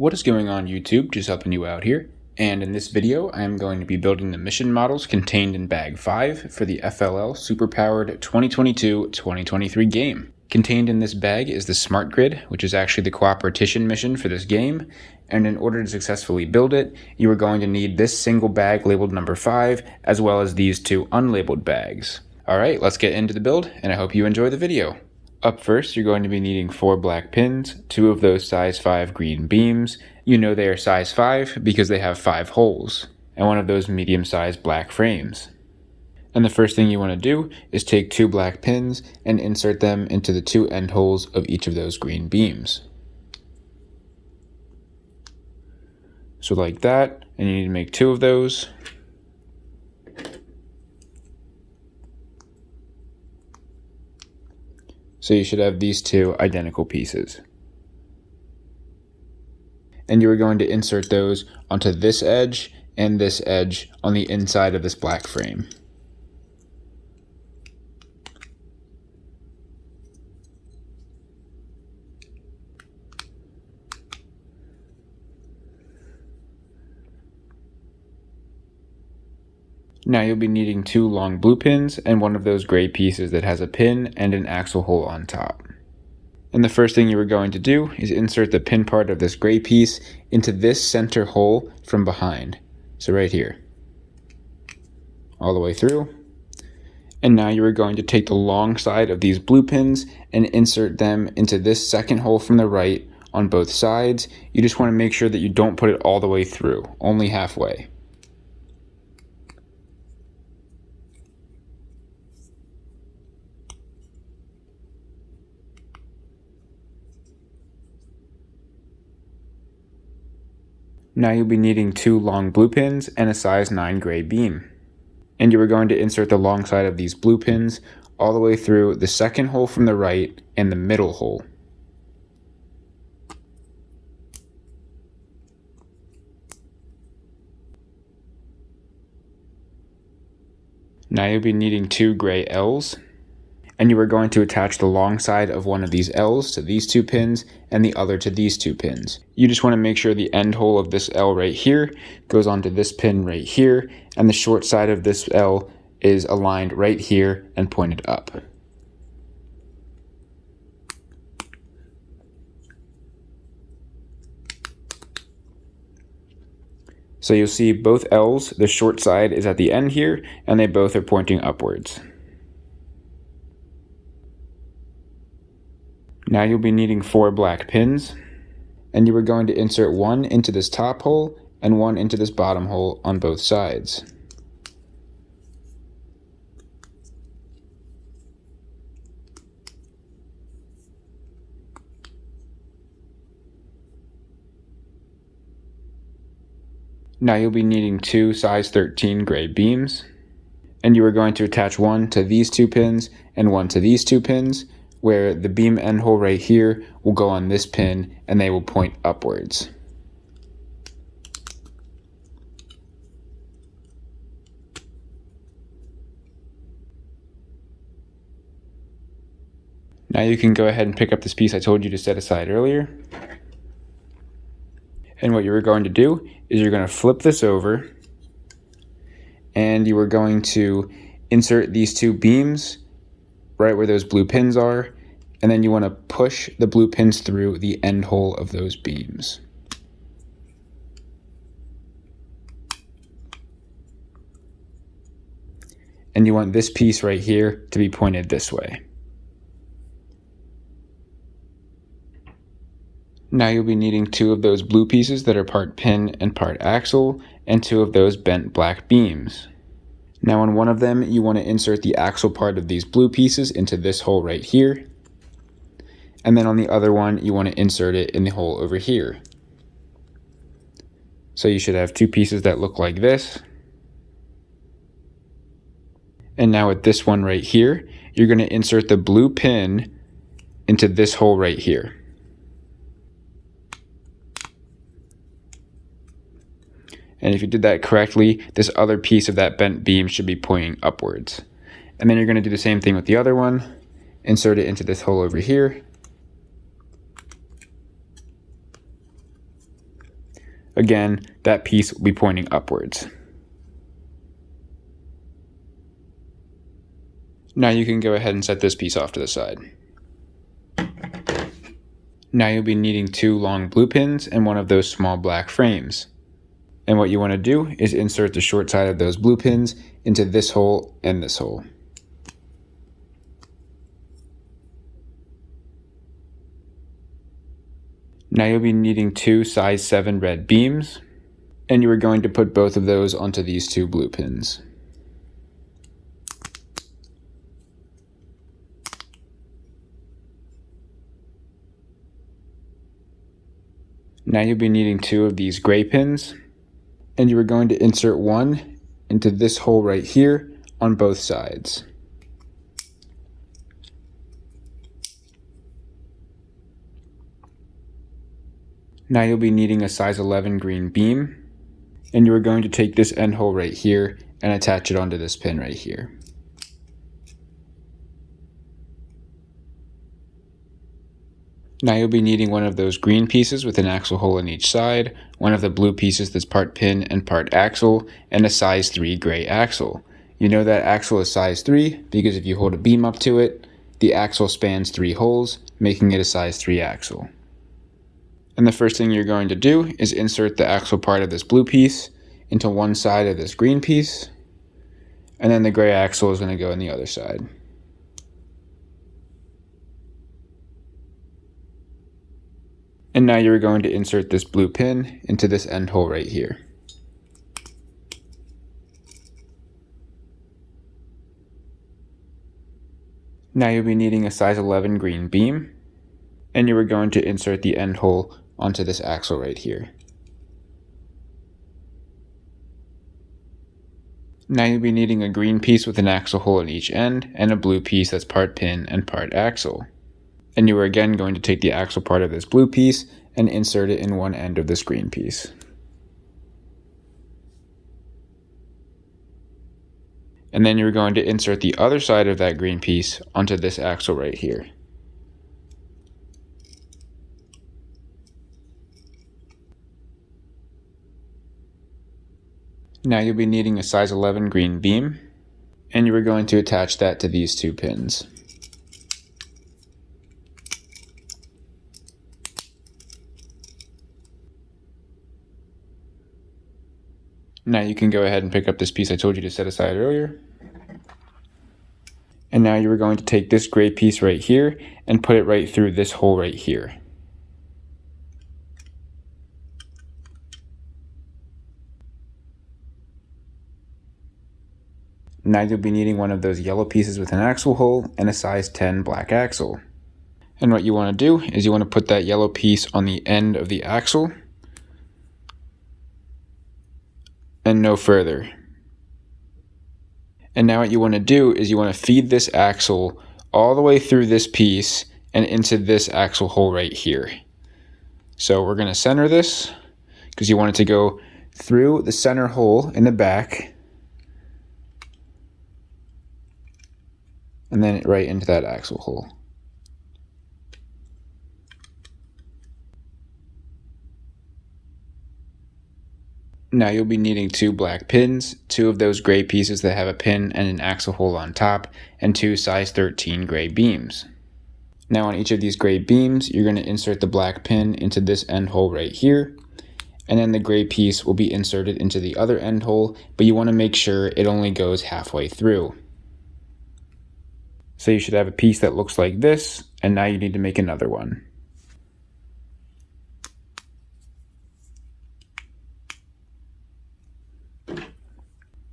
What is going on, YouTube? Just helping you out here. And in this video, I am going to be building the mission models contained in Bag 5 for the FLL SUPERPOWERED 2022-2023 game. Contained in this bag is the Smart Grid, which is actually the cooperation mission for this game. And in order to successfully build it, you are going to need this single bag labeled number 5, as well as these two unlabeled bags. Alright, let's get into the build, and I hope you enjoy the video. Up first, you're going to be needing 4 black pins, 2 of those size 5 green beams. You know they are size 5 because they have 5 holes, and 1 of those medium-sized black frames. And the first thing you want to do is take 2 black pins and insert them into the 2 end holes of each of those green beams. So like that, and you need to make 2 of those. So you should have these 2 identical pieces. And you are going to insert those onto this edge and this edge on the inside of this black frame. Now you'll be needing 2 long blue pins and 1 of those gray pieces that has a pin and an axle hole on top. And the first thing you are going to do is insert the pin part of this gray piece into this center hole from behind. So right here. All the way through. And now you are going to take the long side of these blue pins and insert them into this second hole from the right on both sides. You just want to make sure that you don't put it all the way through, only halfway. Now you'll be needing 2 long blue pins and a size 9 gray beam. And you are going to insert the long side of these blue pins all the way through the second hole from the right and the middle hole. Now you'll be needing 2 gray L's. And you are going to attach the long side of one of these L's to these 2 pins and the other to these 2 pins. You just want to make sure the end hole of this L right here goes onto this pin right here, and the short side of this L is aligned right here and pointed up. So you'll see both L's, the short side is at the end here, and they both are pointing upwards. Now you'll be needing 4 black pins, and you are going to insert 1 into this top hole and 1 into this bottom hole on both sides. Now you'll be needing 2 size 13 gray beams, and you are going to attach 1 to these 2 pins and 1 to these 2 pins, where the beam end hole right here will go on this pin and they will point upwards. Now you can go ahead and pick up this piece I told you to set aside earlier. And what you're going to do is you're going to flip this over, and you are going to insert these 2 beams right where those blue pins are, and then you want to push the blue pins through the end hole of those beams. And you want this piece right here to be pointed this way. Now you'll be needing 2 of those blue pieces that are part pin and part axle, and 2 of those bent black beams. Now on one of them, you want to insert the axle part of these blue pieces into this hole right here. And then on the other one, you want to insert it in the hole over here. So you should have 2 pieces that look like this. And now with this one right here, you're going to insert the blue pin into this hole right here. And if you did that correctly, this other piece of that bent beam should be pointing upwards. And then you're going to do the same thing with the other one. Insert it into this hole over here. Again, that piece will be pointing upwards. Now you can go ahead and set this piece off to the side. Now you'll be needing 2 long blue pins and one of those small black frames. And what you want to do is insert the short side of those blue pins into this hole and this hole. Now you'll be needing 2 size 7 red beams, and you are going to put both of those onto these 2 blue pins. Now you'll be needing 2 of these gray pins, and you are going to insert one into this hole right here on both sides. Now you'll be needing a size 11 green beam, and you are going to take this end hole right here and attach it onto this pin right here. Now you'll be needing one of those green pieces with an axle hole in each side, one of the blue pieces that's part pin and part axle, and a size 3 gray axle. You know that axle is size 3 because if you hold a beam up to it, the axle spans 3 holes, making it a size 3 axle. And the first thing you're going to do is insert the axle part of this blue piece into one side of this green piece, and then the gray axle is going to go in the other side. And now you're going to insert this blue pin into this end hole right here. Now you'll be needing a size 11 green beam, and you are going to insert the end hole onto this axle right here. Now you'll be needing a green piece with an axle hole at each end, and a blue piece that's part pin and part axle. And you are again going to take the axle part of this blue piece and insert it in one end of this green piece. And then you're going to insert the other side of that green piece onto this axle right here. Now you'll be needing a size 11 green beam, and you are going to attach that to these 2 pins. Now you can go ahead and pick up this piece I told you to set aside earlier. And now you are going to take this gray piece right here and put it right through this hole right here. Now you'll be needing one of those yellow pieces with an axle hole and a size 10 black axle. And what you want to do is you want to put that yellow piece on the end of the axle and no further. And now what you want to do is you want to feed this axle all the way through this piece and into this axle hole right here. So we're going to center this because you want it to go through the center hole in the back and then right into that axle hole. Now you'll be needing 2 black pins, 2 of those gray pieces that have a pin and an axle hole on top, and 2 size 13 gray beams. Now on each of these gray beams, you're going to insert the black pin into this end hole right here, and then the gray piece will be inserted into the other end hole, but you want to make sure it only goes halfway through. So you should have a piece that looks like this, and now you need to make another one.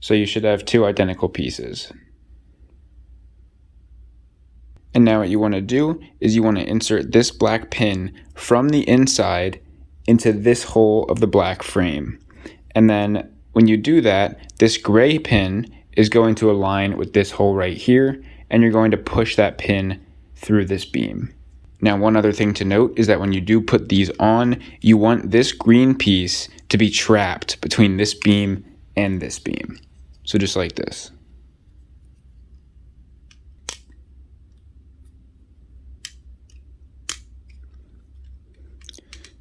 So you should have 2 identical pieces. And now what you want to do is you want to insert this black pin from the inside into this hole of the black frame. And then when you do that, this gray pin is going to align with this hole right here, and you're going to push that pin through this beam. Now, one other thing to note is that when you do put these on, you want this green piece to be trapped between this beam and this beam. So just like this.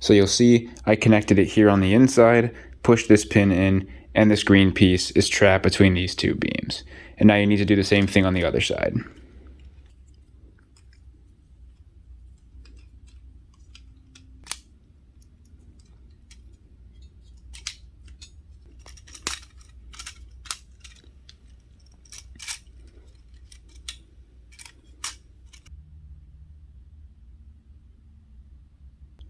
So you'll see I connected it here on the inside, pushed this pin in, and this green piece is trapped between these two beams. And now you need to do the same thing on the other side.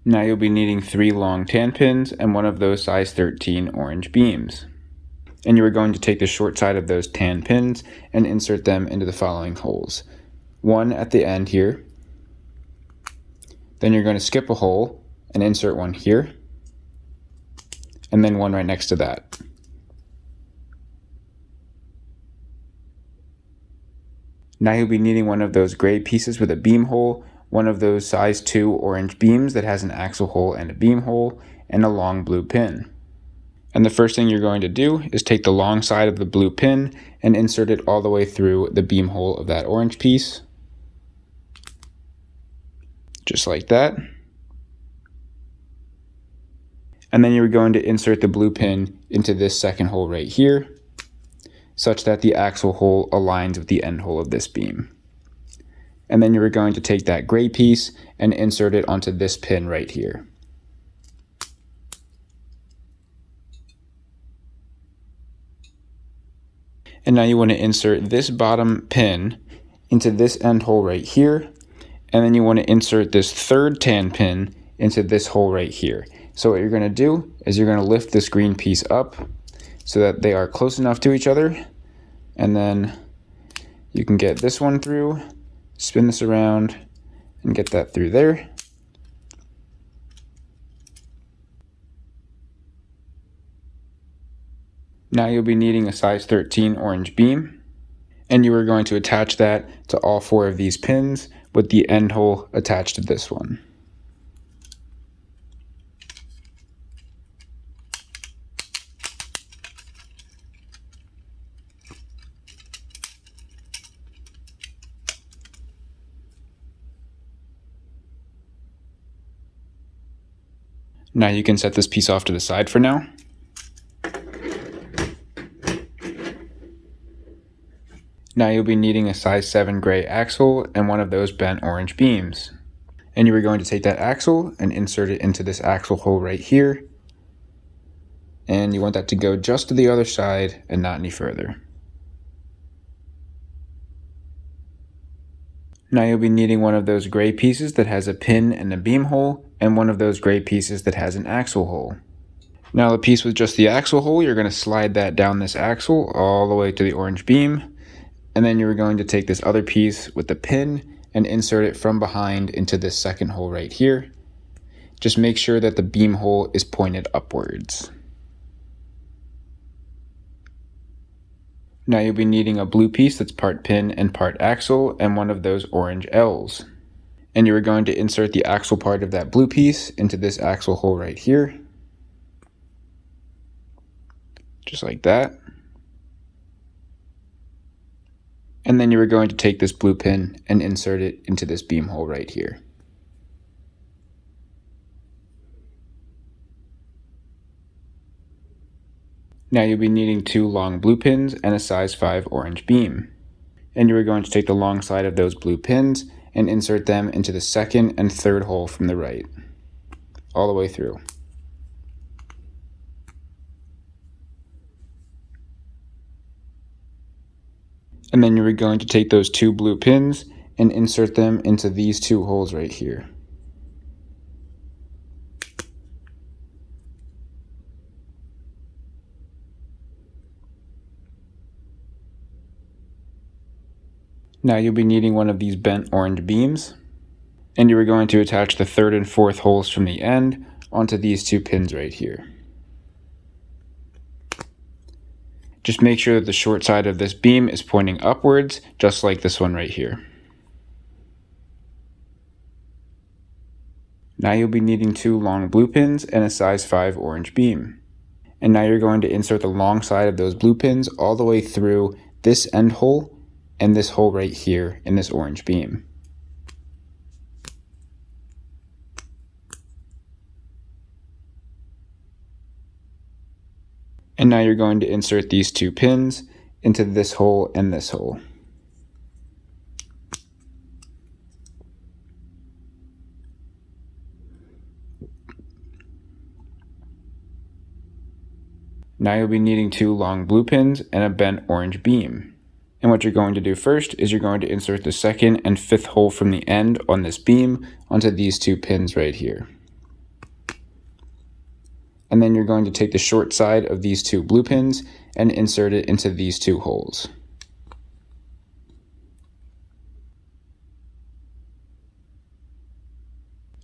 Now you'll be needing 3 long tan pins and one of those size 13 orange beams. And you are going to take the short side of those tan pins and insert them into the following holes. One at the end here. Then you're going to skip a hole and insert one here. And then one right next to that. Now you'll be needing one of those gray pieces with a beam hole, one of those size 2 orange beams that has an axle hole and a beam hole, and a long blue pin. And the first thing you're going to do is take the long side of the blue pin and insert it all the way through the beam hole of that orange piece. Just like that. And then you're going to insert the blue pin into this second hole right here, such that the axle hole aligns with the end hole of this beam. And then you're going to take that gray piece and insert it onto this pin right here. And now you want to insert this bottom pin into this end hole right here, and then you want to insert this third tan pin into this hole right here. So what you're going to do is you're going to lift this green piece up so that they are close enough to each other, and then you can get this one through, spin this around, and get that through there. Now you'll be needing a size 13 orange beam, and you are going to attach that to all 4 of these pins with the end hole attached to this one. Now you can set this piece off to the side for now. Now you'll be needing a size 7 gray axle and one of those bent orange beams. And you are going to take that axle and insert it into this axle hole right here. And you want that to go just to the other side and not any further. Now you'll be needing one of those gray pieces that has a pin and a beam hole, and one of those gray pieces that has an axle hole. Now the piece with just the axle hole, you're going to slide that down this axle all the way to the orange beam, and then you're going to take this other piece with the pin and insert it from behind into this second hole right here. Just make sure that the beam hole is pointed upwards. Now you'll be needing a blue piece that's part pin and part axle and one of those orange L's. And you are going to insert the axle part of that blue piece into this axle hole right here. Just like that. And then you are going to take this blue pin and insert it into this beam hole right here. Now you'll be needing 2 long blue pins and a size 5 orange beam. And you are going to take the long side of those blue pins and insert them into the second and third hole from the right, all the way through. And then you are going to take those 2 blue pins and insert them into these 2 holes right here. Now you'll be needing one of these bent orange beams, and you are going to attach the 3rd and 4th holes from the end onto these 2 pins right here. Just make sure that the short side of this beam is pointing upwards, just like this one right here. Now you'll be needing 2 long blue pins and a size 5 orange beam. And now you're going to insert the long side of those blue pins all the way through this end hole and this hole right here in this orange beam. And now you're going to insert these 2 pins into this hole and this hole. Now you'll be needing 2 long blue pins and a bent orange beam. And what you're going to do first is you're going to insert the 2nd and 5th hole from the end on this beam onto these 2 pins right here. And then you're going to take the short side of these 2 blue pins and insert it into these 2 holes.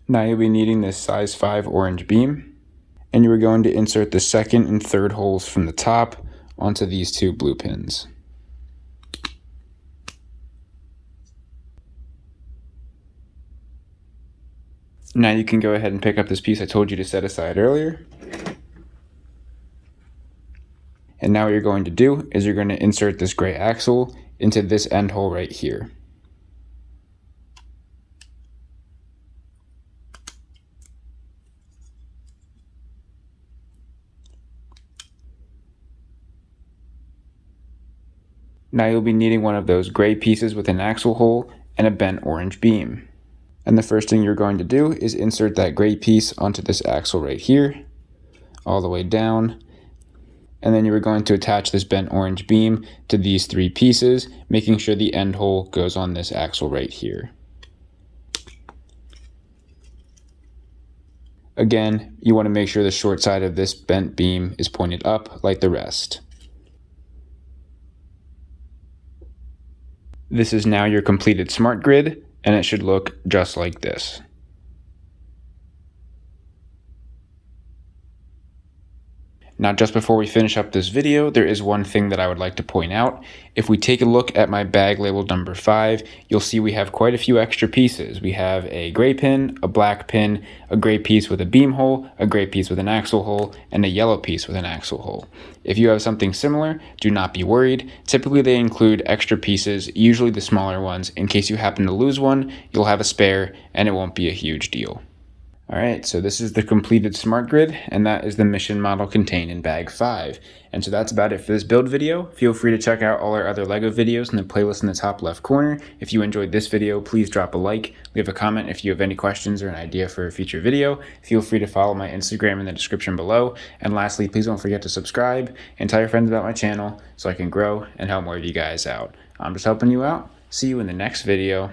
Now you'll be needing this size 5 orange beam, and you are going to insert the 2nd and 3rd holes from the top onto these 2 blue pins. Now you can go ahead and pick up this piece I told you to set aside earlier. And now what you're going to do is you're going to insert this gray axle into this end hole right here. Now you'll be needing one of those gray pieces with an axle hole and a bent orange beam. And the first thing you're going to do is insert that gray piece onto this axle right here, all the way down. And then you are going to attach this bent orange beam to these 3 pieces, making sure the end hole goes on this axle right here. Again, you want to make sure the short side of this bent beam is pointed up like the rest. This is now your completed smart grid, and it should look just like this. Now, just before we finish up this video, there is one thing that I would like to point out. If we take a look at my bag labeled number 5, you'll see we have quite a few extra pieces. We have a gray pin, a black pin, a gray piece with a beam hole, a gray piece with an axle hole, and a yellow piece with an axle hole. If you have something similar, do not be worried. Typically they include extra pieces, usually the smaller ones. In case you happen to lose one, you'll have a spare and it won't be a huge deal. Alright, so this is the completed smart grid, and that is the mission model contained in bag 5. And so that's about it for this build video. Feel free to check out all our other LEGO videos in the playlist in the top left corner. If you enjoyed this video, please drop a like, leave a comment if you have any questions or an idea for a future video. Feel free to follow my Instagram in the description below. And lastly, please don't forget to subscribe and tell your friends about my channel so I can grow and help more of you guys out. I'm just helping you out. See you in the next video.